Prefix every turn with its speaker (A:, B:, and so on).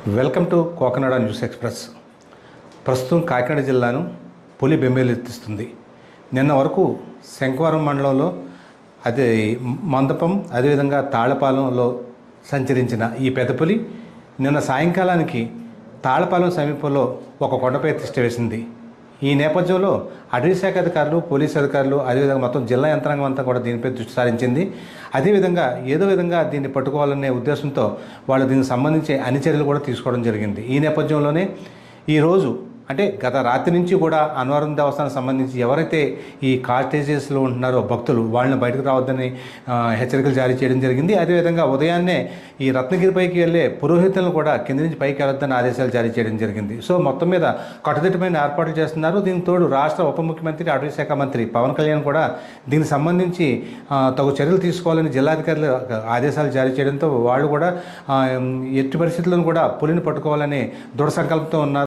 A: Welcome to Cocanada news express. ప్రస్తుతం కాకినాడ జిల్లాను పులి బెంబేలెత్తిస్తుంది. నిన్న వరకు శంఖవరం మండలంలో అదే మందపం అదేవిధంగా తాళపాలెంలో సంచరించిన ఈ పెద్ద పులి నిన్న సాయంకాలానికి తాళపాలెం సమీపంలో ఒక కొండపై తిష్ట వేసింది. ఈ నేపథ్యంలో అటవీ శాఖ అధికారులు, పోలీసు అధికారులు, అదేవిధంగా మొత్తం జిల్లా యంత్రాంగం అంతా కూడా దీనిపై దృష్టి సారించింది. అదేవిధంగా ఏదో విధంగా దీన్ని పట్టుకోవాలనే ఉద్దేశంతో వాళ్ళు దీనికి సంబంధించి అన్ని చర్యలు కూడా తీసుకోవడం జరిగింది. ఈ నేపథ్యంలోనే ఈరోజు అంటే గత రాత్రి నుంచి కూడా అన్నవరం దేవస్థానం సంబంధించి ఎవరైతే ఈ కాటేజెస్లో ఉంటున్నారో భక్తులు వాళ్ళని బయటకు రావద్దని హెచ్చరికలు జారీ చేయడం జరిగింది. అదేవిధంగా ఉదయాన్నే ఈ రత్నగిరిపైకి వెళ్ళే పురోహితులను కూడా కింది నుంచి పైకి వెళ్ళొద్దని ఆదేశాలు జారీ చేయడం జరిగింది. సో మొత్తం మీద కట్టుదిట్టమైన ఏర్పాట్లు చేస్తున్నారు. దీనికి తోడు రాష్ట్ర ఉప ముఖ్యమంత్రి, అటవీ శాఖ మంత్రి పవన్ కళ్యాణ్ కూడా దీనికి సంబంధించి తగు చర్యలు తీసుకోవాలని జిల్లాధికారులు ఆదేశాలు జారీ చేయడంతో వాళ్ళు కూడా ఎట్టి పరిస్థితులను కూడా పులిని పట్టుకోవాలని దృఢ సంకల్పంతో ఉన్నారు.